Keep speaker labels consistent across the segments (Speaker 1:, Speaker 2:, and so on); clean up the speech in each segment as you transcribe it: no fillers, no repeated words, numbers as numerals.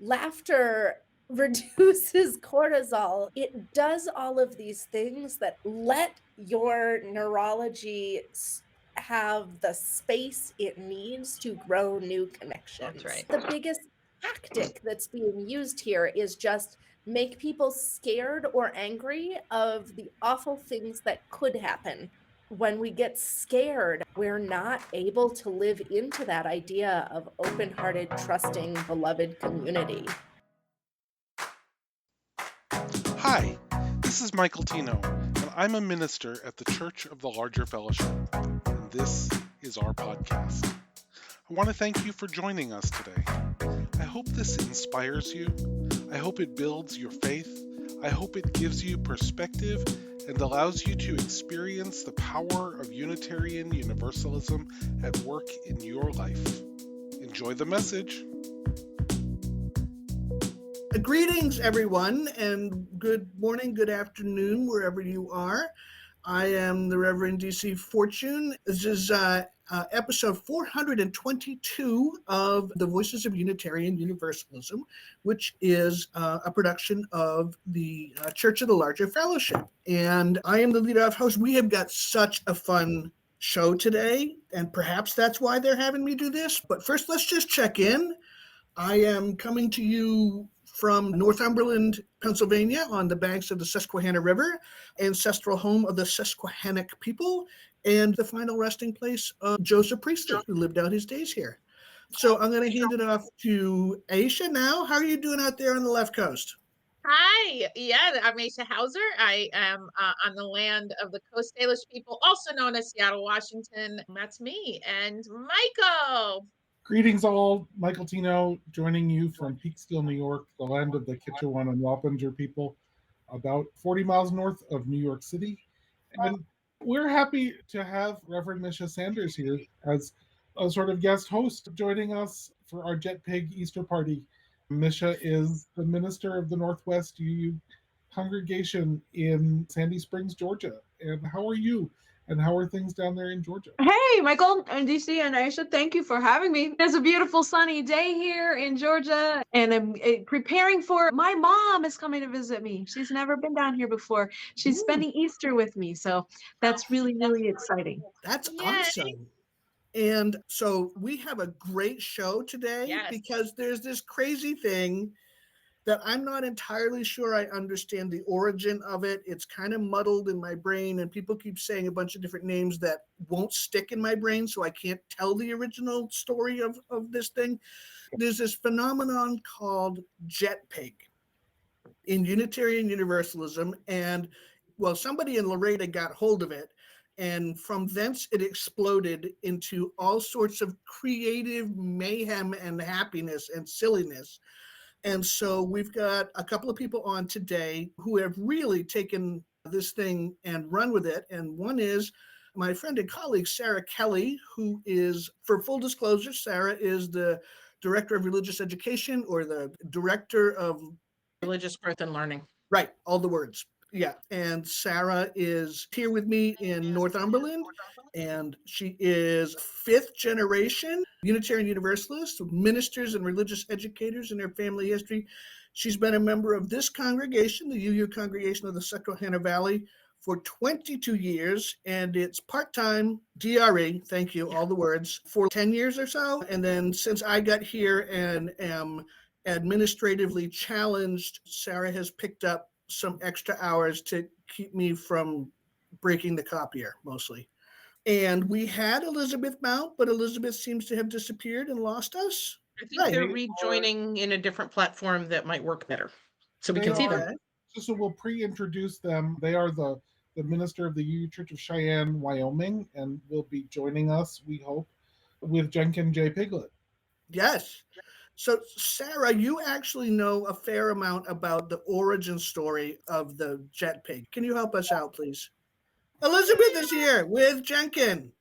Speaker 1: Laughter reduces cortisol. It does all of these things that let your neurology have the space it needs to grow new
Speaker 2: That's
Speaker 1: connections.
Speaker 2: right.
Speaker 1: The biggest tactic that's being used here is just make people scared or angry of the awful things that could happen. When we get scared, we're not able to live into that idea of open-hearted, trusting, beloved community.
Speaker 3: Hi, this is Michael Tino, and I'm a minister at the Church of the Larger Fellowship, and this is our podcast. I want to thank you for joining us today. I hope this inspires you. I hope it builds your faith. I hope it gives you perspective and allows you to experience the power of Unitarian Universalism at work in your life. Enjoy the message.
Speaker 4: Greetings, everyone, and good morning, good afternoon, wherever you are. I am the Reverend D.C. Fortune. This is episode 422 of the Voices of Unitarian Universalism, which is a production of the Church of the Larger Fellowship. And I am the lead-off host. We have got such a fun show today, and perhaps that's why they're having me do this. But first, let's just check in. I am coming to you from Northumberland, Pennsylvania, on the banks of the Susquehanna River, ancestral home of the Susquehannock people, and the final resting place of Joseph Priestley, who lived out his days here. So I'm going to hand it off to Aisha now. How are you doing out there on the left coast?
Speaker 2: Hi, yeah, I'm Misha Hauser. I am on the land of the Coast Salish people, also known as Seattle, Washington. That's me. And Michael.
Speaker 5: Greetings all, Michael Tino joining you from Peekskill, New York, the land of the Kitchewan and Wappinger people, about 40 miles north of New York City. And we're happy to have Reverend Misha Sanders here as a sort of guest host joining us for our JETPIG Easter party. Misha is the minister of the Northwest UU congregation in Sandy Springs, Georgia. And how are you? And how are things down there in Georgia?
Speaker 6: Hey, Michael and DC and Aisha, thank you for having me. It's a beautiful sunny day here in Georgia, and I'm preparing for my mom is coming to visit me. She's never been down here before. She's spending Easter with me, so that's really, really exciting.
Speaker 4: That's
Speaker 2: Yay.
Speaker 4: awesome. And so we have a great show today
Speaker 2: Yes.
Speaker 4: because there's this crazy thing that I'm not entirely sure I understand the origin of it. It's kind of muddled in my brain, and people keep saying a bunch of different names that won't stick in my brain, so I can't tell the original story of this thing. There's this phenomenon called JETPIG in Unitarian Universalism, and well, somebody in Laredo got hold of it, and from thence it exploded into all sorts of creative mayhem and happiness and silliness. And so we've got a couple of people on today who have really taken this thing and run with it. And one is my friend and colleague, Sarah Kelley, who is, for full disclosure, Sarah is the Director of Religious Education, or the Director of
Speaker 2: Religious Growth and Learning.
Speaker 4: Right, all the words. Yeah, and Sarah is here with me in Northumberland, and she is fifth generation Unitarian Universalist, ministers and religious educators in her family history. She's been a member of this congregation, the UU congregation of the Susquehanna Valley, for 22 years, and it's part-time DRE, thank you, all the words, for 10 years or so. And then since I got here and am administratively challenged, Sarah has picked up some extra hours to keep me from breaking the copier, mostly. And we had Elizabeth Mount, but Elizabeth seems to have disappeared and lost us.
Speaker 2: I think they're rejoining in a different platform that might work better, so we can see them.
Speaker 5: So we'll pre-introduce them. They are the minister of the Church of Cheyenne, Wyoming, and will be joining us, we hope, with Jenkins J. Piglet.
Speaker 4: Yes. So, Sarah, you actually know a fair amount about the origin story of the JETPIG. Can you help us out, please? Elizabeth is here with Jenkins.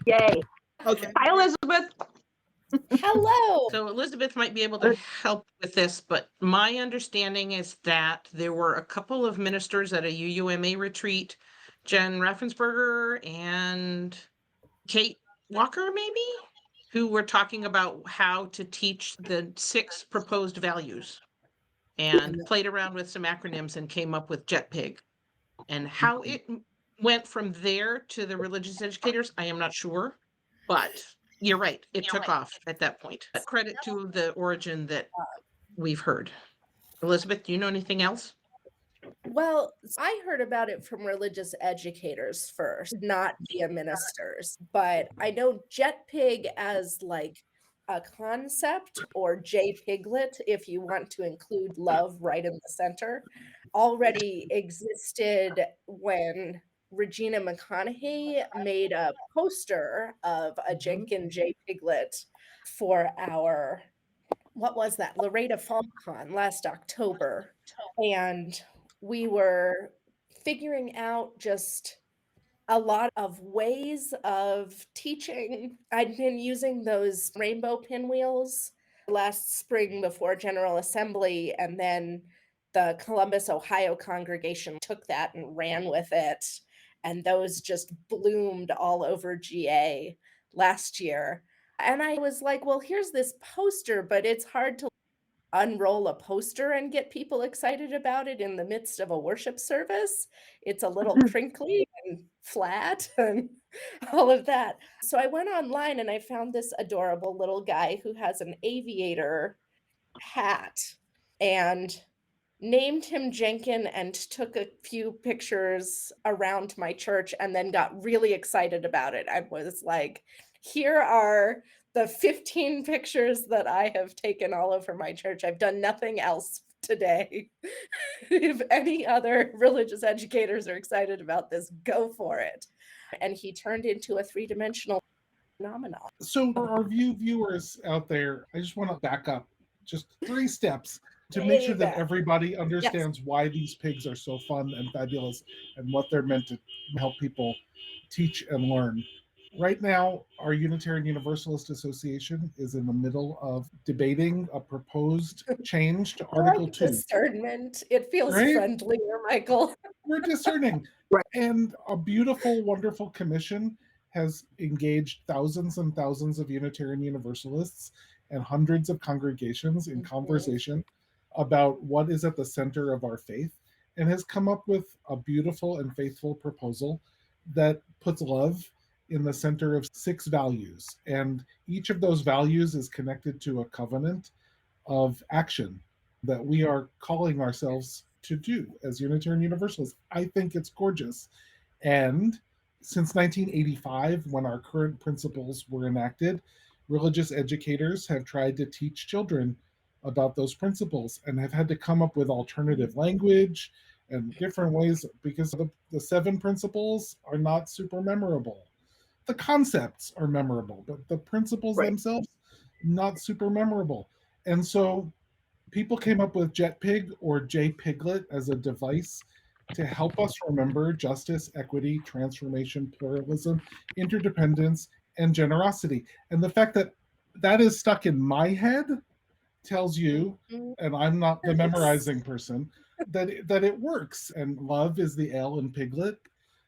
Speaker 6: Yay.
Speaker 4: Okay.
Speaker 6: Hi, Elizabeth.
Speaker 1: Hello.
Speaker 2: So Elizabeth might be able to help with this, but my understanding is that there were a couple of ministers at a UUMA retreat, Jen Raffensperger and Kate Walker, maybe?
Speaker 7: who were talking about how to teach the 6 proposed values, and played around with some acronyms and came up with JETPIG. And how it went from there to the religious educators, I am not sure, but you're right, it took off at that point. Credit to the origin that we've heard. Elizabeth, do you know anything else?
Speaker 1: Well, I heard about it from religious educators first, not via ministers. But I know JETPIG as like a concept, or Piglet, if you want to include love right in the center, already existed when Regina McConaughey made a poster of a Jenkin Piglet for our, what was that, Loretta FalcCon last October. And we were figuring out just a lot of ways of teaching. I'd been using those rainbow pinwheels last spring before General Assembly, and then the Columbus, Ohio congregation took that and ran with it. And those just bloomed all over GA last year. And I was like, well, here's this poster, but it's hard to unroll a poster and get people excited about it in the midst of a worship service. It's a little crinkly and flat and all of that. So I went online and I found this adorable little guy who has an aviator hat and named him Jenkin and took a few pictures around my church and then got really excited about it. I was like, here are the 15 pictures that I have taken all over my church. I've done nothing else today. If any other religious educators are excited about this, go for it. And he turned into a 3-dimensional phenomenon.
Speaker 5: So for our viewers out there, I just want to back up just 3 steps to make sure that everybody understands why these pigs are so fun and fabulous and what they're meant to help people teach and learn. Right now, our Unitarian Universalist Association is in the middle of debating a proposed change to Article 2.
Speaker 1: Discernment. It feels friendlier, Michael.
Speaker 5: We're discerning.
Speaker 4: Right.
Speaker 5: And a beautiful, wonderful commission has engaged thousands and thousands of Unitarian Universalists and hundreds of congregations in conversation about what is at the center of our faith, and has come up with a beautiful and faithful proposal that puts love in the center of 6 values. And each of those values is connected to a covenant of action that we are calling ourselves to do as Unitarian Universalists. I think it's gorgeous. And since 1985, when our current principles were enacted, religious educators have tried to teach children about those principles and have had to come up with alternative language and different ways, because the 7 principles are not super memorable. The concepts are memorable, but the principles themselves, not super memorable. And so people came up with JETPIG or Piglet as a device to help us remember justice, equity, transformation, pluralism, interdependence, and generosity. And the fact that that is stuck in my head tells you, and I'm not the memorizing person, that it works. And love is the L in Piglet.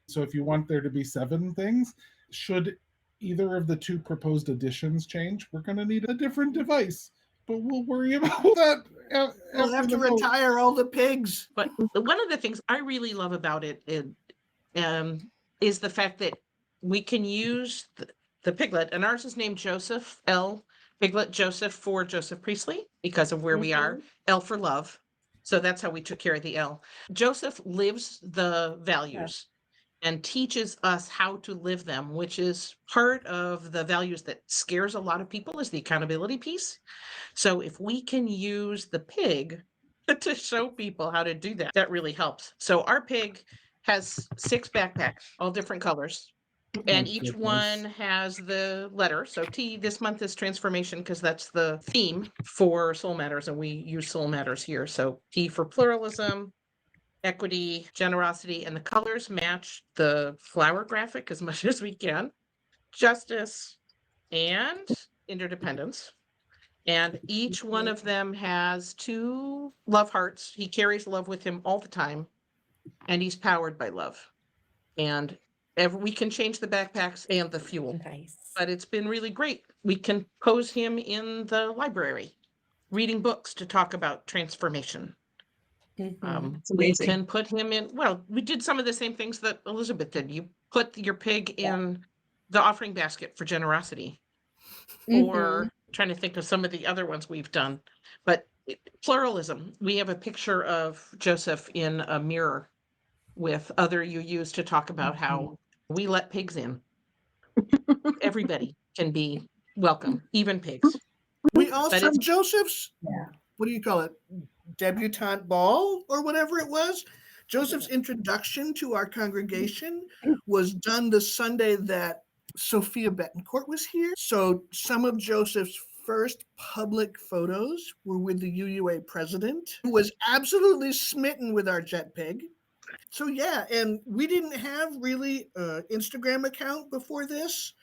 Speaker 5: So if you want there to be 7 things, should either of the 2 proposed additions change, we're going to need a different device. But we'll worry about that.
Speaker 4: We'll have to retire all the pigs.
Speaker 7: But one of the things I really love about it is the fact that we can use the Piglet, and ours is named Joseph L. Piglet Joseph for Joseph Priestley because of where we are. L for love. So that's how we took care of the L. Joseph lives the values and teaches us how to live them, which is part of the values that scares a lot of people, is the accountability piece. So if we can use the pig to show people how to do that, that really helps. So our pig has 6 backpacks, all different colors. And each one has the letter. So T this month is transformation, because that's the theme for Soul Matters, and we use Soul Matters here. So P for pluralism, equity, generosity, and the colors match the flower graphic as much as we can. Justice and interdependence. And each one of them has 2 love hearts. He carries love with him all the time, and he's powered by love. And we can change the backpacks and the fuel.
Speaker 1: Nice.
Speaker 7: But it's been really great we can pose him in the library, reading books to talk about transformation. We can put him in, well, we did some of the same things that Elizabeth did. You put your pig in the offering basket for generosity, or trying to think of some of the other ones we've done. But pluralism, we have a picture of Joseph in a mirror with other UUs to talk about how we let pigs in. Everybody can be welcome, even pigs.
Speaker 4: We also, Joseph's, what do you call it? Debutante ball or whatever it was. Joseph's introduction to our congregation was done the Sunday that Sophia Betancourt was here. So some of Joseph's first public photos were with the UUA president, who was absolutely smitten with our JETPIG. So yeah, and we didn't have really an Instagram account before this.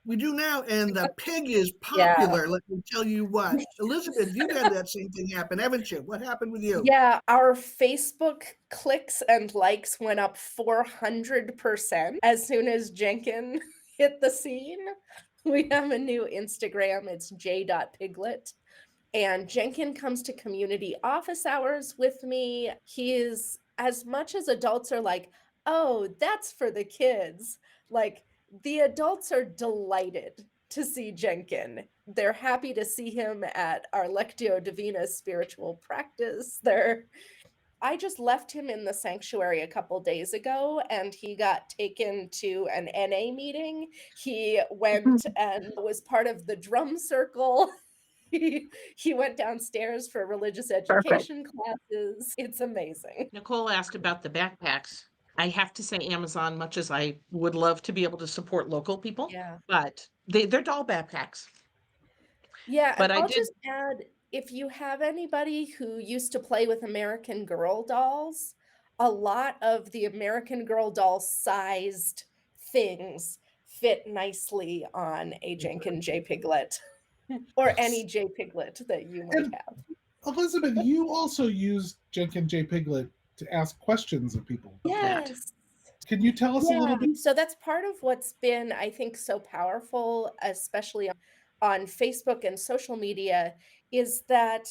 Speaker 4: We do now, and the pig is popular. Let me tell you what. Elizabeth, you've had that same thing happen, haven't you? What happened with you?
Speaker 1: Yeah, our Facebook clicks and likes went up 400% as soon as Jenkin hit the scene. We have a new Instagram. It's j.piglet. And Jenkin comes to community office hours with me. He is, as much as adults are like, oh, that's for the kids, like, the adults are delighted to see Jenkin. They're happy to see him at our Lectio Divina spiritual practice. I just left him in the sanctuary a couple days ago, and he got taken to an NA meeting. He went and was part of the drum circle. He went downstairs for religious education classes. It's amazing.
Speaker 7: Nicole asked about the backpacks. I have to say Amazon, much as I would love to be able to support local people, but they're doll backpacks.
Speaker 1: Yeah, but I'll just add, if you have anybody who used to play with American Girl dolls, a lot of the American Girl doll sized things fit nicely on a Jenkin J Piglet or any J Piglet that you might have.
Speaker 5: Elizabeth, you also used Jenkin J Piglet to ask questions of people.
Speaker 1: Yes.
Speaker 5: Can you tell us a little bit?
Speaker 1: So that's part of what's been, I think, so powerful, especially on Facebook and social media, is that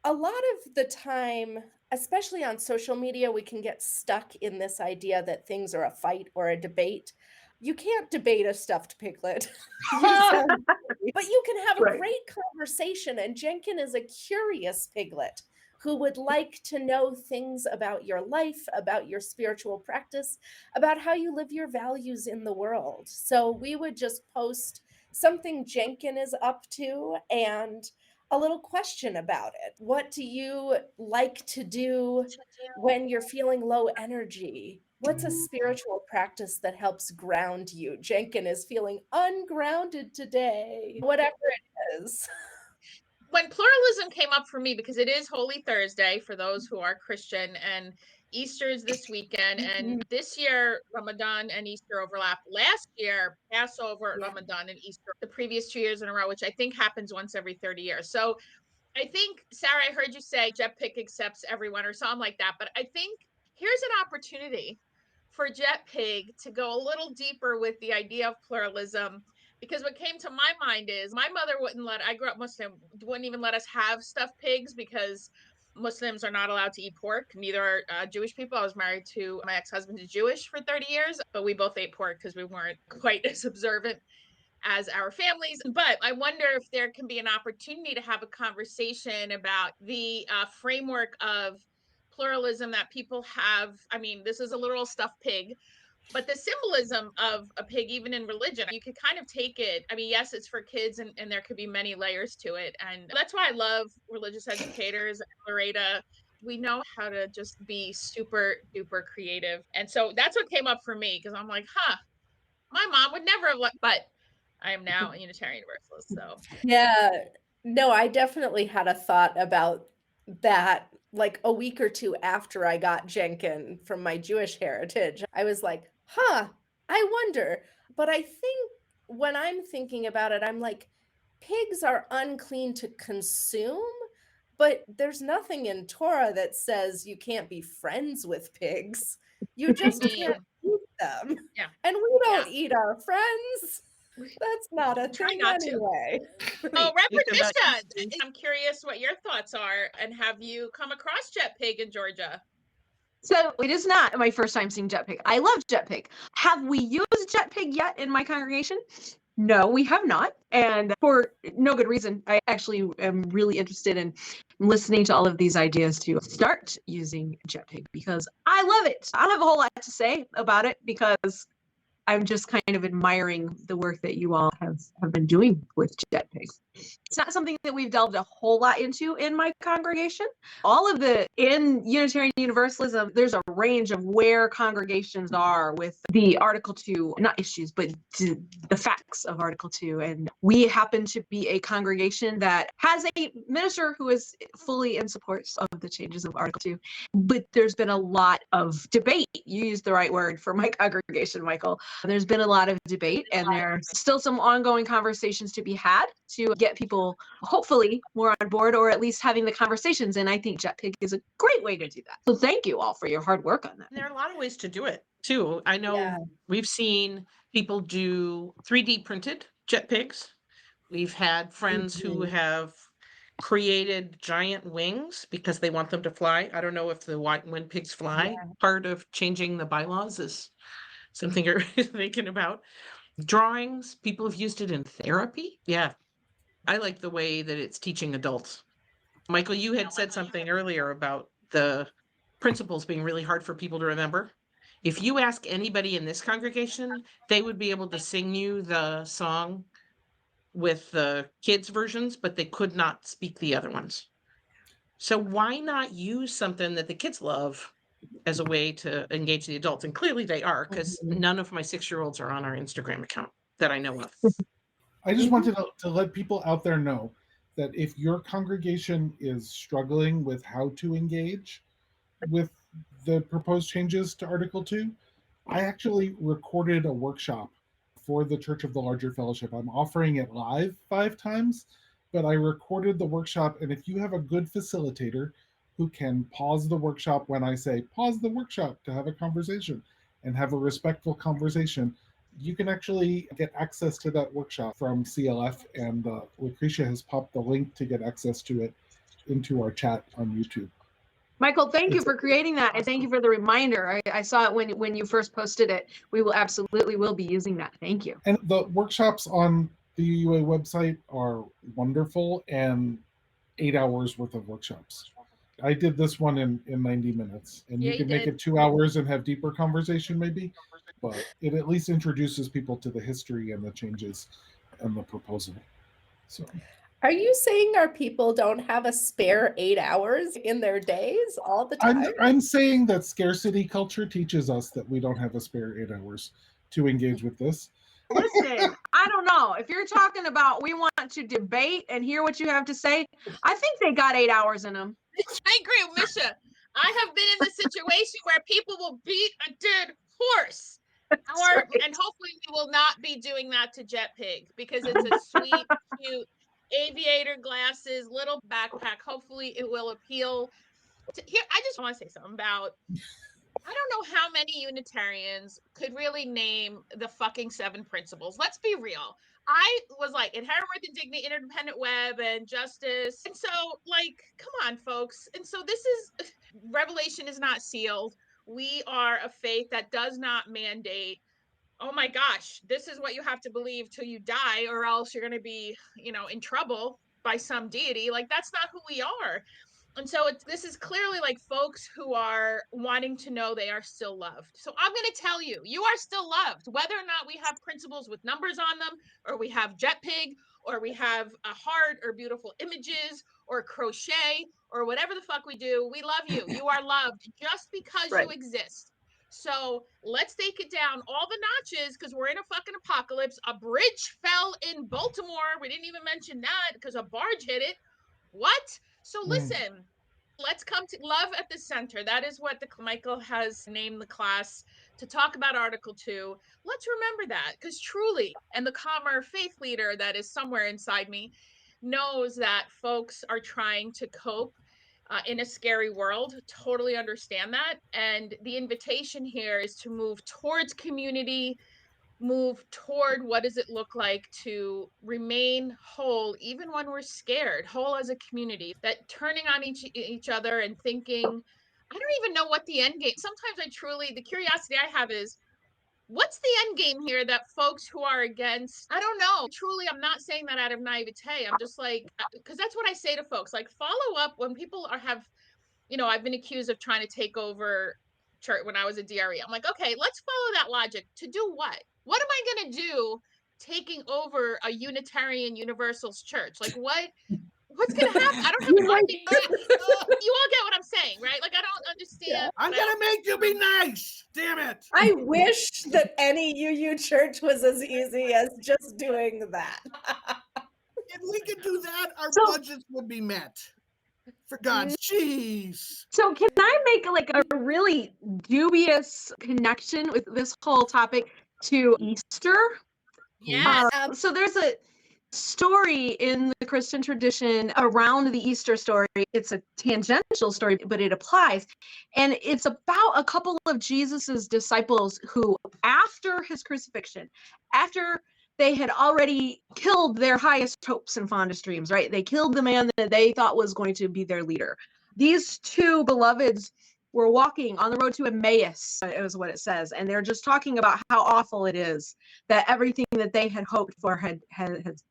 Speaker 1: a lot of the time, especially on social media, we can get stuck in this idea that things are a fight or a debate. You can't debate a stuffed piglet. But you can have a great conversation, and Jenkin is a curious piglet who would like to know things about your life, about your spiritual practice, about how you live your values in the world. So we would just post something Jenkin is up to and a little question about it. What do you like to do when you're feeling low energy? What's a spiritual practice that helps ground you? Jenkin is feeling ungrounded today, whatever it is.
Speaker 2: When pluralism came up for me, because it is Holy Thursday for those who are Christian, and Easter is this weekend, and this year Ramadan and Easter overlap. Last year, Passover, Ramadan, and Easter, the previous 2 years in a row, which I think happens once every 30 years. So I think, Sarah, I heard you say JETPIG accepts everyone or something like that, but I think here's an opportunity for JETPIG to go a little deeper with the idea of pluralism. Because what came to my mind is my mother I grew up Muslim, wouldn't even let us have stuffed pigs because Muslims are not allowed to eat pork. Neither are Jewish people. I was married to my ex-husband is Jewish for 30 years, but we both ate pork because we weren't quite as observant as our families. But I wonder if there can be an opportunity to have a conversation about the framework of pluralism that people have. I mean, this is a literal stuffed pig, but the symbolism of a pig, even in religion, you could kind of take it. I mean, yes, it's for kids, and there could be many layers to it. And that's why I love religious educators. Loretta, we know how to just be super duper creative. And so that's what came up for me, because I'm like, my mom would never have but I am now a Unitarian Universalist. So
Speaker 1: yeah, no, I definitely had a thought about that like a week or two after I got Jenkin from my Jewish heritage. I was like, I wonder. But I think when I'm thinking about it, I'm like, pigs are unclean to consume, but there's nothing in Torah that says you can't be friends with pigs. You just can't eat them.
Speaker 2: Yeah.
Speaker 1: And we don't eat our friends. That's not a
Speaker 2: Try
Speaker 1: thing
Speaker 2: not to.
Speaker 1: anyway.
Speaker 2: Oh,
Speaker 7: Think
Speaker 2: Reverend
Speaker 7: about
Speaker 2: Misha, I'm curious what your thoughts are, and have you come across JETPIG in Georgia?
Speaker 6: So it is not my first time seeing JETPIG. I love JETPIG. Have we used JETPIG yet in my congregation? No, we have not. And for no good reason. I actually am really interested in listening to all of these ideas to start using JETPIG because I love it. I don't have a whole lot to say about it because I'm just kind of admiring the work that you all have been doing with JETPIG. It's not something that we've delved a whole lot into in my congregation. In Unitarian Universalism, there's a range of where congregations are with the Article 2, not issues, but the facts of Article 2. And we happen to be a congregation that has a minister who is fully in support of the changes of Article 2. But there's been a lot of debate. You used the right word for my congregation, Michael. There's been a lot of debate, and there's still some ongoing conversations to be had to get people hopefully more on board, or at least having the conversations. And I think JETPIG is a great way to do that. So thank you all for your hard work on that.
Speaker 7: there are a lot of ways to do it too. I know we've seen people do 3D printed JETPIGs. We've had friends who have created giant wings because they want them to fly. I don't know if the when pigs fly, part of changing the bylaws is something you're thinking about. Drawings, people have used it in therapy. Yeah. I like the way that it's teaching adults. Michael, you had said something earlier about the principles being really hard for people to remember. If you ask anybody in this congregation, they would be able to sing you the song with the kids' versions, but they could not speak the other ones. So why not use something that the kids love as a way to engage the adults? And clearly they are, because none of my 6-year-olds are on our Instagram account that I know of.
Speaker 5: I just wanted to let people out there know that if your congregation is struggling with how to engage with the proposed changes to Article 2, I actually recorded a workshop for the Church of the Larger Fellowship. I'm offering it live 5 times, but I recorded the workshop. And if you have a good facilitator who can pause the workshop when I say pause the workshop to have a conversation and have a respectful conversation, you can actually get access to that workshop from CLF, and Lucretia has popped the link to get access to it into our chat on YouTube.
Speaker 6: Michael, thank you for creating that, and thank you for the reminder. I saw it when you first posted it. We will absolutely be using that. Thank you.
Speaker 5: And the workshops on the UUA website are wonderful, and 8 hours worth of workshops. I did this one in 90 minutes, and you can make it 2 hours and have deeper conversation maybe, but it at least introduces people to the history and the changes and the proposal. So,
Speaker 1: are you saying our people don't have a spare 8 hours in their days all the time?
Speaker 5: I'm saying that scarcity culture teaches us that we don't have a spare 8 hours to engage with this.
Speaker 6: Listen, I don't know. If you're talking about we want to debate and hear what you have to say, I think they got 8 hours in them.
Speaker 2: I agree with Misha. I have been in the situation where people will beat a dead horse. And hopefully we will not be doing that to JETPIG, because it's a sweet, cute aviator glasses, little backpack. Hopefully it will appeal to here. I just want to say something about, I don't know how many Unitarians could really name the fucking 7 principles. Let's be real. I was like, inherent worth and dignity, interdependent web, and justice. And so, like, come on, folks. And so this is, Revelation is not sealed. We are a faith that does not mandate, oh my gosh, this is what you have to believe till you die, or else you're going to be, in trouble by some deity. Like, that's not who we are. And so this is clearly like folks who are wanting to know they are still loved. So I'm going to tell you, you are still loved, whether or not we have principles with numbers on them, or we have JETPIG, or we have a heart, or beautiful images, or crochet, or whatever the fuck we do. We love you. You are loved just because you exist. So let's take it down all the notches, because we're in a fucking apocalypse. A bridge fell in Baltimore. We didn't even mention that because a barge hit it. What? So listen, let's come to love at the center. That is what Michael has named the class, to talk about Article 2. Let's remember that, because truly, and the calmer faith leader that is somewhere inside me knows that folks are trying to cope in a scary world. Totally understand that. And the invitation here is to move towards community, move toward what does it look like to remain whole even when we're scared, whole as a community, that turning on each other and thinking, I don't even know what the end game. Sometimes the curiosity I have is, what's the end game here that folks who are against, I don't know, truly, I'm not saying that out of naivete. I'm just like, because that's what I say to folks, like, follow up when people I've been accused of trying to take over church when I was a DRE. I'm like, okay, let's follow that logic. To do what? What am I going to do taking over a Unitarian Universalist church? Like, what's going to happen? I don't have a money. You all get what I'm saying, right? Like, I don't understand.
Speaker 4: I'm gonna make you be nice. Damn it.
Speaker 1: I wish that any UU church was as easy as just doing that.
Speaker 4: If we could do that, our
Speaker 6: So-
Speaker 4: budgets would be met. For God's jeez.
Speaker 6: So can I make like a really dubious connection with this whole topic to Easter?
Speaker 2: Yes.
Speaker 6: So there's a story in the Christian tradition around the Easter story. It's a tangential story, but it applies. And it's about a couple of Jesus's disciples who, after his crucifixion, after they had already killed their highest hopes and fondest dreams, right? They killed the man that they thought was going to be their leader. These two beloveds were walking on the road to Emmaus, is what it says. And they're just talking about how awful it is that everything that they had hoped for had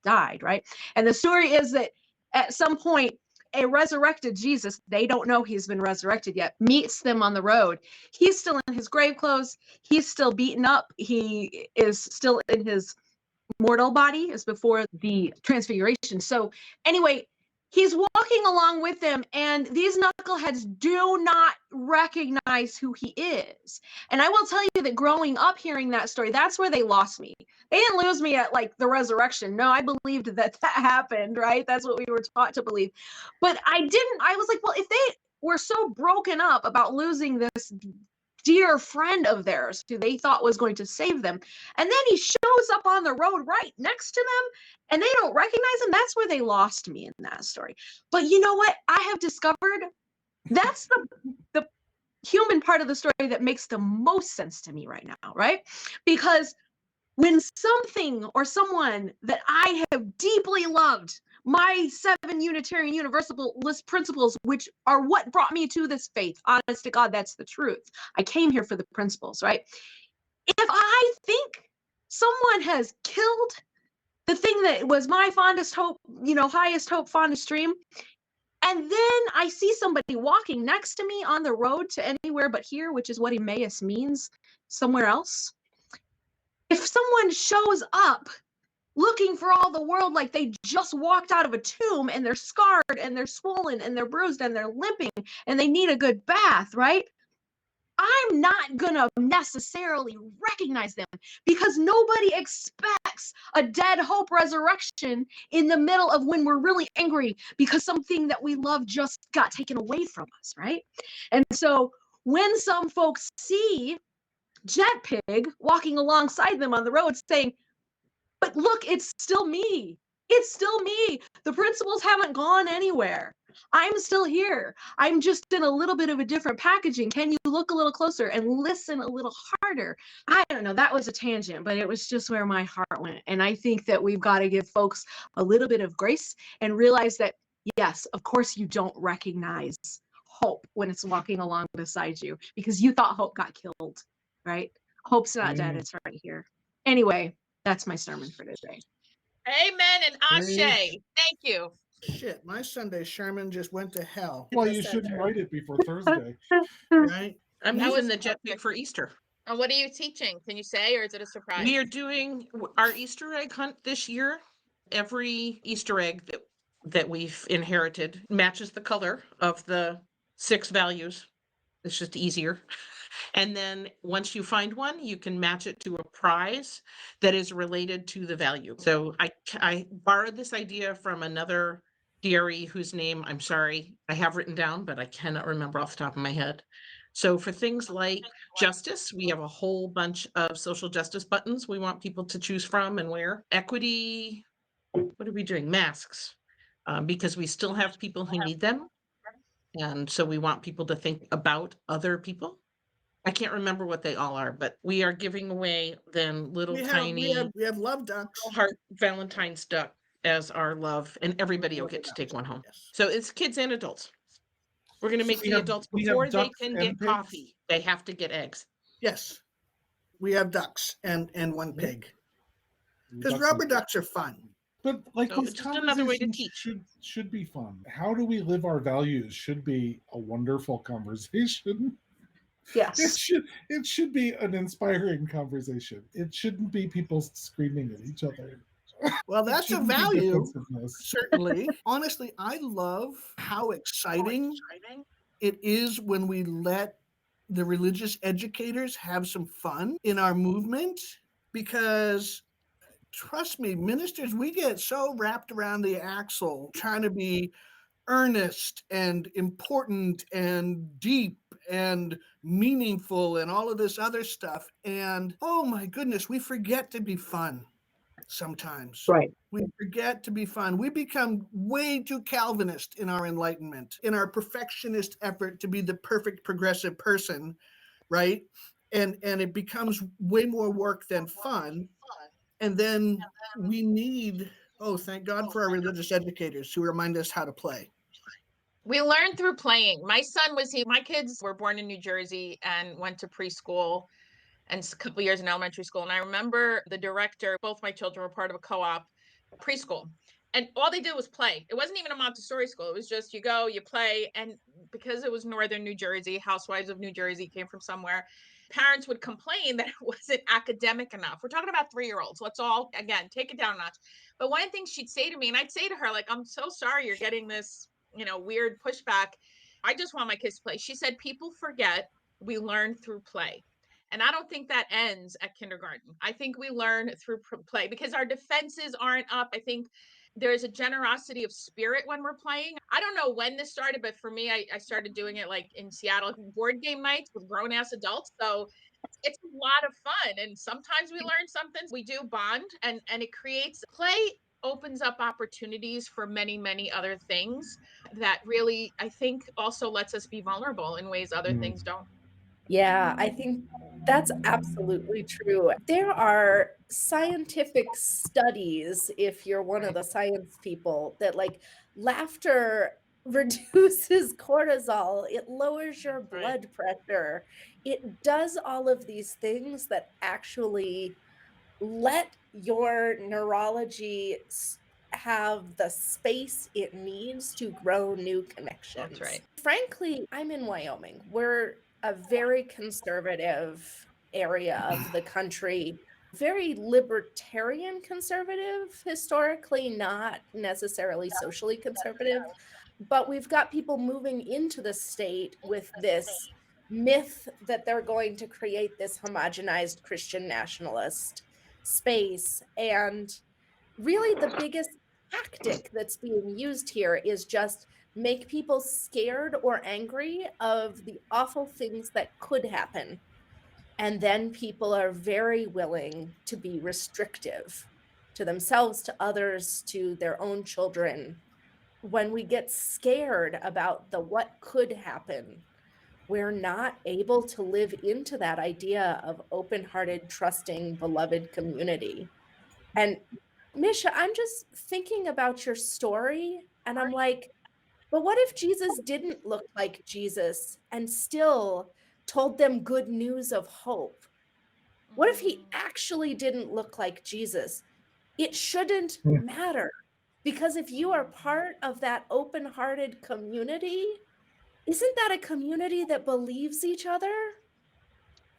Speaker 6: died, right? And the story is that at some point, a resurrected Jesus, they don't know he's been resurrected yet, meets them on the road. He's still in his grave clothes. He's still beaten up. He is still in his mortal body as before the transfiguration. So anyway, he's walking along with them, and these knuckleheads do not recognize who he is. And I will tell you that growing up hearing that story, that's where they lost me. They didn't lose me at like the resurrection. No, I believed that happened, right? That's what we were taught to believe. But I was like, well, if they were so broken up about losing this dear friend of theirs who they thought was going to save them, and then he shows up on the road right next to them and they don't recognize him, that's where they lost me in that story. But you know what? I have discovered that's the human part of the story that makes the most sense to me right now, right? Because when something or someone that I have deeply loved, my 7 Unitarian Universalist principles, which are what brought me to this faith, honest to God, that's the truth. I came here for the principles, right? If I think someone has killed the thing that was my fondest hope, highest hope, fondest dream, and then I see somebody walking next to me on the road to anywhere but here, which is what Emmaus means, somewhere else. If someone shows up looking for all the world like they just walked out of a tomb and they're scarred and they're swollen and they're bruised and they're limping and they need a good bath, right? I'm not going to necessarily recognize them because nobody expects a dead hope resurrection in the middle of when we're really angry because something that we love just got taken away from us, right? And so when some folks see JETPIG walking alongside them on the road saying, but look, it's still me. It's still me. The principles haven't gone anywhere. I'm still here. I'm just in a little bit of a different packaging. Can you look a little closer and listen a little harder? I don't know. That was a tangent, but it was just where my heart went. And I think that we've got to give folks a little bit of grace and realize that, yes, of course you don't recognize hope when it's walking along beside you because you thought hope got killed, right? Hope's not dead. It's right here. Anyway, that's my sermon for today.
Speaker 2: Amen and ashe. Thank you.
Speaker 4: Shit, my Sunday sermon just went to hell.
Speaker 5: Well, you shouldn't write it before Thursday.
Speaker 4: Right?
Speaker 7: I'm
Speaker 2: That
Speaker 7: using
Speaker 2: was-
Speaker 7: the JETPIG for Easter.
Speaker 2: And what are you teaching? Can you say, or is it a surprise?
Speaker 7: We are doing our Easter egg hunt this year. Every Easter egg that we've inherited matches the color of the 6 values. It's just easier. And then once you find one, you can match it to a prize that is related to the value. So I borrowed this idea from another DRE whose name, I'm sorry, I have written down, but I cannot remember off the top of my head. So for things like justice, we have a whole bunch of social justice buttons we want people to choose from and wear. Equity, what are we doing? Masks, because we still have people who need them. And so we want people to think about other people. I can't remember what they all are, but we are giving away them little tiny
Speaker 4: we have love ducks.
Speaker 7: heart Valentine's duck as our love, and everybody will get to take one home.
Speaker 4: Yes.
Speaker 7: So it's kids and adults. We're going to make
Speaker 5: we
Speaker 7: the
Speaker 5: have-
Speaker 7: adults,
Speaker 5: we have
Speaker 7: before they
Speaker 5: ducks
Speaker 7: can
Speaker 5: and
Speaker 7: get
Speaker 5: pigs?
Speaker 7: coffee, they have to get eggs.
Speaker 4: Yes. We have ducks and one pig. Because
Speaker 5: Ducks
Speaker 4: rubber
Speaker 5: and-
Speaker 4: ducks are fun.
Speaker 5: But like
Speaker 7: So
Speaker 5: these
Speaker 7: it's just another way to
Speaker 5: conversations
Speaker 7: teach.
Speaker 5: should be fun. How do we live our values should be a wonderful conversation.
Speaker 1: Yes.
Speaker 5: It should be an inspiring conversation. It shouldn't be people screaming at each other.
Speaker 4: Well,
Speaker 5: It
Speaker 4: that's a
Speaker 5: shouldn't be
Speaker 4: value.
Speaker 5: defensiveness.
Speaker 4: Certainly. Honestly, I love how exciting it is when we let the religious educators have some fun in our movement, because trust me, ministers, we get so wrapped around the axle trying to be earnest and important and deep and meaningful and all of this other stuff. And oh my goodness, we forget to be fun sometimes.
Speaker 6: Right.
Speaker 4: We forget to be fun. We become way too Calvinist in our enlightenment, in our perfectionist effort to be the perfect progressive person, right? And it becomes way more work than fun. And then we need, oh, thank God for our religious educators who remind us how to play.
Speaker 2: We learn through playing. My son was here. My kids were born in New Jersey and went to preschool and a couple years in elementary school. And I remember the director, both my children were part of a co-op preschool. And all they did was play. It wasn't even a Montessori school. It was just you go, you play. And because it was northern New Jersey, housewives of New Jersey came from somewhere, parents would complain that it wasn't academic enough. We're talking about 3-year-olds. Let's all, again, take it down a notch. But one of the things she'd say to me, and I'd say to her, like, I'm so sorry you're getting this, weird pushback. I just want my kids to play. She said, people forget we learn through play. And I don't think that ends at kindergarten. I think we learn through play because our defenses aren't up. I think there's a generosity of spirit when we're playing. I don't know when this started, but for me, I started doing it like in Seattle, board game nights with grown ass adults. So it's a lot of fun. And sometimes we learn something. We do bond and it creates play, opens up opportunities for many, many other things that really, I think, also lets us be vulnerable in ways other things don't.
Speaker 1: Yeah, I think that's absolutely true. There are scientific studies, if you're one of the science people, that like laughter reduces cortisol, it lowers your blood pressure. It does all of these things that actually let your neurology have the space it needs to grow new connections.
Speaker 2: That's right.
Speaker 1: Frankly, I'm in Wyoming. We're a very conservative area of the country, very libertarian conservative, historically, not necessarily socially conservative. But we've got people moving into the state with this myth that they're going to create this homogenized Christian nationalist space. And really, the biggest tactic that's being used here is just make people scared or angry of the awful things that could happen. And then people are very willing to be restrictive to themselves, to others, to their own children. When we get scared about the what could happen, we're not able to live into that idea of open-hearted, trusting, beloved community. And Misha, I'm just thinking about your story, and I'm like, but what if Jesus didn't look like Jesus and still told them good news of hope? What if he actually didn't look like Jesus? It shouldn't matter, because if you are part of that open-hearted community, isn't that a community that believes each other?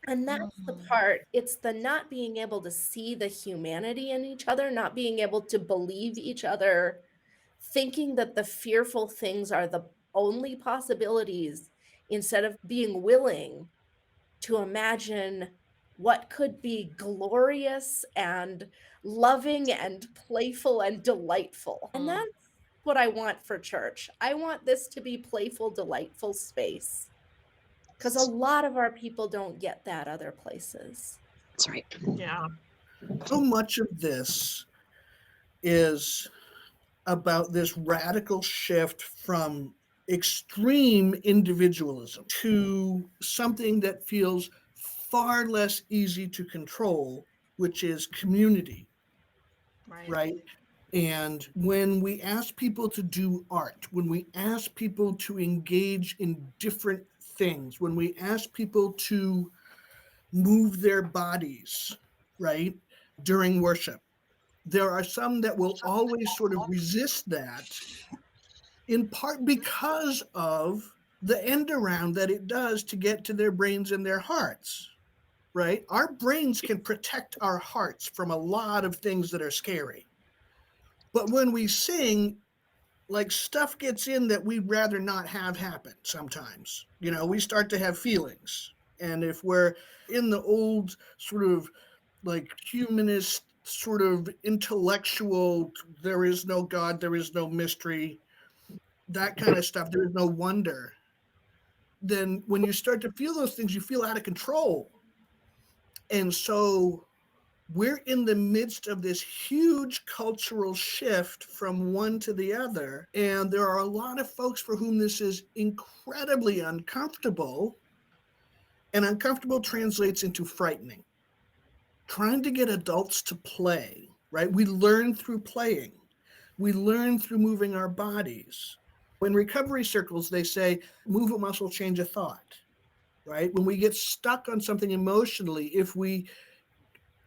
Speaker 1: And that's the part, it's the not being able to see the humanity in each other, not being able to believe each other, thinking that the fearful things are the only possibilities instead of being willing to imagine what could be glorious and loving and playful and delightful. And that's what I want for church. I want this to be playful, delightful space. Because a lot of our people don't get that other places.
Speaker 6: That's right.
Speaker 2: Yeah.
Speaker 4: So much of this is about this radical shift from extreme individualism to something that feels far less easy to control, which is community, right? And when we ask people to do art, when we ask people to engage in different things, when we ask people to move their bodies, right, during worship, there are some that will always sort of resist that, in part because of the end around that it does to get to their brains and their hearts, right? Our brains can protect our hearts from a lot of things that are scary. But when we sing, like, stuff gets in that we'd rather not have happen sometimes. You know, we start to have feelings. And if we're in the old sort of like humanist, sort of intellectual, there is no God, there is no mystery, that kind of stuff, there is no wonder, then when you start to feel those things, you feel out of control. And so we're in the midst of this huge cultural shift from one to the other. And there are a lot of folks for whom this is incredibly uncomfortable. And uncomfortable translates into frightening. Trying to get adults to play, right? We learn through playing. We learn through moving our bodies. In recovery circles, they say, move a muscle, change a thought, right? When we get stuck on something emotionally, if we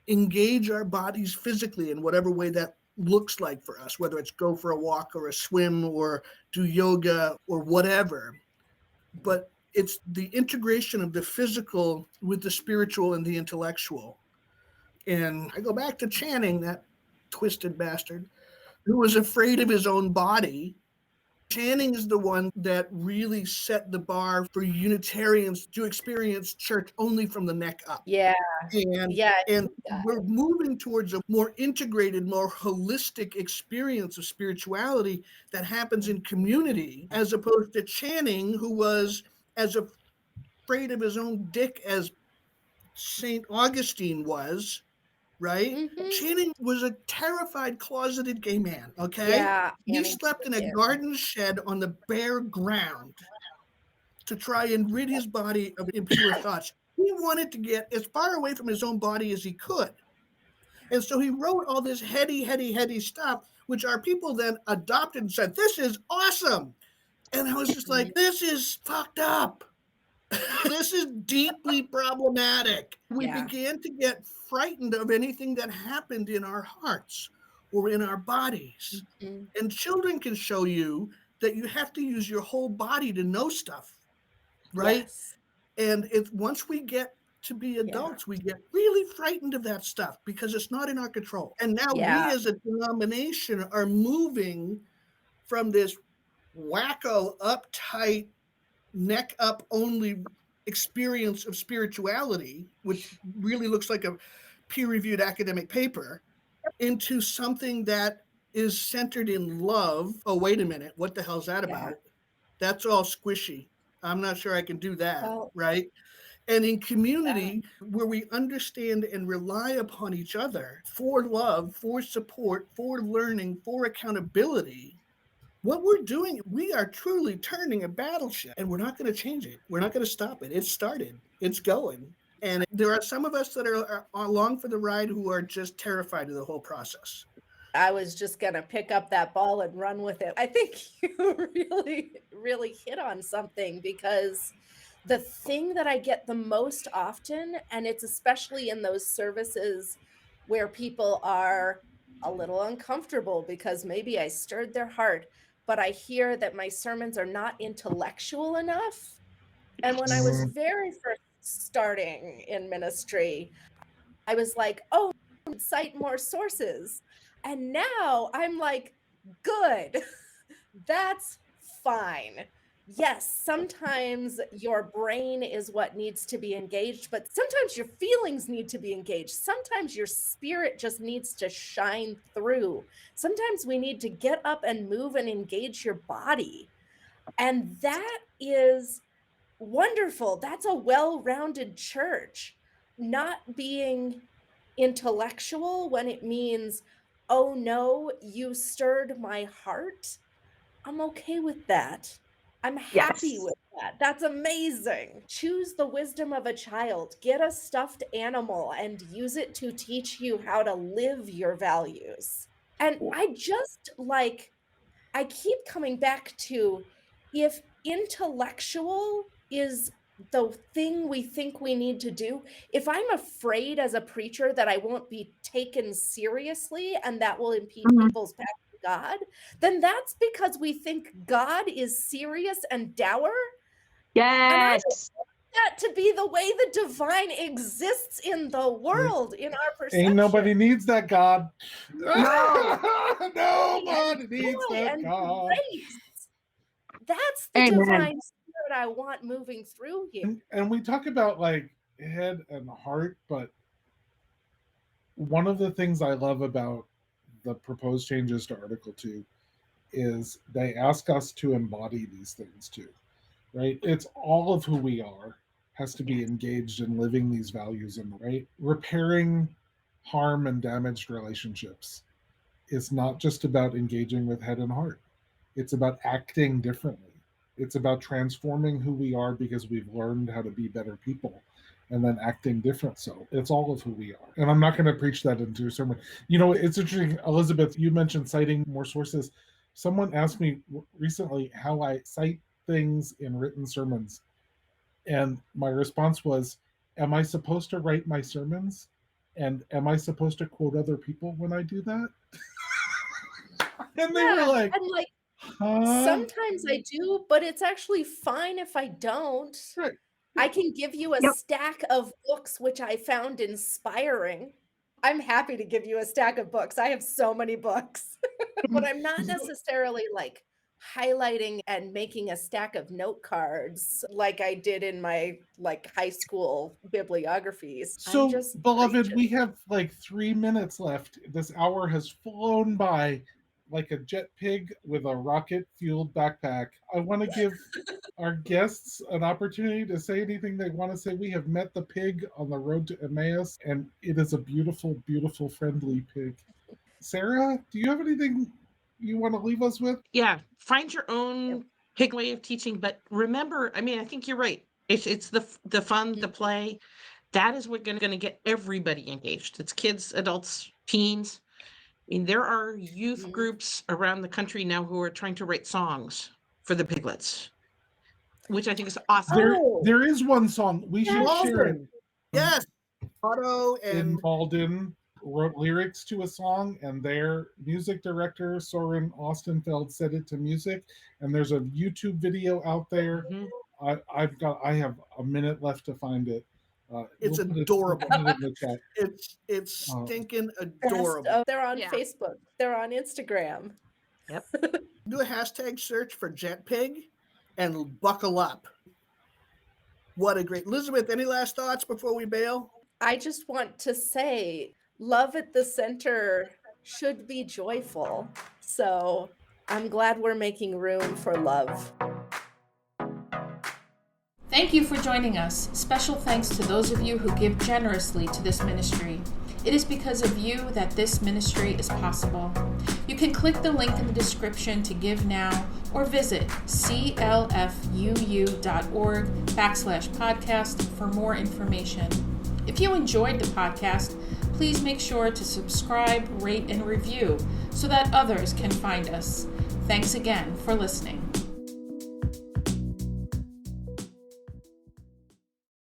Speaker 4: engage our bodies physically in whatever way that looks like for us, whether it's go for a walk or a swim or do yoga or whatever, but it's the integration of the physical with the spiritual and the intellectual. And I go back to Channing, that twisted bastard, who was afraid of his own body. Channing is the one that really set the bar for Unitarians to experience church only from the neck up.
Speaker 1: Yeah.
Speaker 4: And,
Speaker 1: Yeah.
Speaker 4: and we're moving towards a more integrated, more holistic experience of spirituality that happens in community, as opposed to Channing, who was as afraid of his own dick as St. Augustine was, right?
Speaker 1: Mhm.
Speaker 4: Channing was a terrified, closeted gay man, okay?
Speaker 1: Yeah.
Speaker 4: He slept in a garden shed on the bare ground to try and rid his body of impure thoughts. He wanted to get as far away from his own body as he could. And so he wrote all this heady stuff, which our people then adopted and said, this is awesome. And I was just like, this is fucked up. This is deeply problematic. We began to get frightened of anything that happened in our hearts or in our bodies. And children can show you that you have to use your whole body to know stuff, right?
Speaker 1: Yes.
Speaker 4: And once we get to be adults, we get really frightened of that stuff because it's not in our control. And now we as a denomination are moving from this wacko, uptight, neck up only experience of spirituality, which really looks like a peer-reviewed academic paper, into something that is centered in love. Oh, wait a minute. What the hell's that about? That's all squishy. I'm not sure I can do that, right? And in community, where we understand and rely upon each other for love, for support, for learning, for accountability, what we're doing, we are truly turning a battleship, and we're not going to change it. We're not going to stop it. It's started. It's going. And there are some of us that are along for the ride who are just terrified of the whole process.
Speaker 1: I was just going to pick up that ball and run with it. I think you really hit on something, because the thing that I get the most often, and it's especially in those services where people are a little uncomfortable because maybe I stirred their heart, but I hear that my sermons are not intellectual enough. And when I was very first starting in ministry, I was like, oh, cite more sources. And now I'm like, good, that's fine. Yes, sometimes your brain is what needs to be engaged, but sometimes your feelings need to be engaged. Sometimes your spirit just needs to shine through. Sometimes we need to get up and move and engage your body. And that is wonderful. That's a well-rounded church, not being intellectual when it means, oh no, you stirred my heart. I'm okay with that. I'm happy
Speaker 6: Yes.
Speaker 1: with that. That's amazing. Choose the wisdom of a child. Get a stuffed animal and use it to teach you how to live your values. And I just like, I keep coming back to, if intellectual is the thing we think we need to do, if I'm afraid as a preacher that I won't be taken seriously and that will impede
Speaker 6: Mhm.
Speaker 1: people's path to God, then that's because we think God is serious and dour. And I don't
Speaker 6: Yes.
Speaker 1: want that to be the way the divine exists in the world, in our perception.
Speaker 5: Ain't nobody needs that God.
Speaker 6: No.
Speaker 5: Nobody needs
Speaker 1: Joy
Speaker 5: that
Speaker 1: and
Speaker 5: God.
Speaker 1: grace. That's the
Speaker 6: Amen.
Speaker 1: divine spirit I want moving through here.
Speaker 5: And we talk about like head and heart, but one of the things I love about the proposed changes to Article 2 is they ask us to embody these things too, right? It's all of who we are has to be engaged in living these values, and right, repairing harm and damaged relationships is not just about engaging with head and heart. It's about acting differently. It's about transforming who we are because we've learned how to be better people and then acting different. So it's all of who we are. And I'm not going to preach that into a sermon. You know, it's interesting, Elizabeth, you mentioned citing more sources. Someone asked me recently how I cite things in written sermons. And my response was, am I supposed to write my sermons? And am I supposed to quote other people when I do that? And they were like,
Speaker 1: and like,
Speaker 5: huh?
Speaker 1: sometimes I do, but it's actually fine if I don't.
Speaker 5: Right.
Speaker 1: I can give you a
Speaker 6: Yep.
Speaker 1: stack of books which I found inspiring. I'm happy to give you a stack of books. I have so many books, but I'm not necessarily like highlighting and making a stack of note cards like I did in my like high school bibliographies. I'm
Speaker 5: So,
Speaker 1: just
Speaker 5: beloved,
Speaker 1: preaching.
Speaker 5: we have like 3 minutes left. This hour has flown by like a JETPIG with a rocket-fueled backpack. I want to give our guests an opportunity to say anything they want to say. We have met the pig on the road to Emmaus, and it is a beautiful, beautiful, friendly pig. Sarah, do you have anything you want to leave us with?
Speaker 7: Yeah, find your own
Speaker 1: Yep.
Speaker 7: pig way of teaching, but remember, I mean, I think you're right. It's the fun, the play. That is what's going to get everybody engaged. It's kids, adults, teens. I mean, there are youth groups around the country now who are trying to write songs for the piglets, which I think is awesome.
Speaker 5: There is one song. We should share it.
Speaker 4: Malden. Yes. Otto
Speaker 5: In
Speaker 4: and
Speaker 5: Malden wrote lyrics to a song, and their music director Soren Ostenfeld set it to music. And there's a YouTube video out there. I have a minute left to find it.
Speaker 4: it's
Speaker 5: We'll put
Speaker 4: adorable.
Speaker 5: it in the chat.
Speaker 4: It's
Speaker 5: Oh.
Speaker 4: stinking
Speaker 1: Best
Speaker 4: adorable.
Speaker 1: of- they're on
Speaker 2: Yeah.
Speaker 1: Facebook. They're on Instagram.
Speaker 4: Do a hashtag search for JETPIG and buckle up. What a great Elizabeth, any last thoughts before we bail?
Speaker 1: I just want to say, love at the center should be joyful. So I'm glad we're making room for love.
Speaker 8: Thank you for joining us. Special thanks to those of you who give generously to this ministry. It is because of you that this ministry is possible. You can click the link in the description to give now or visit clfuu.org/podcast for more information. If you enjoyed the podcast, please make sure to subscribe, rate, and review so that others can find us. Thanks again for listening.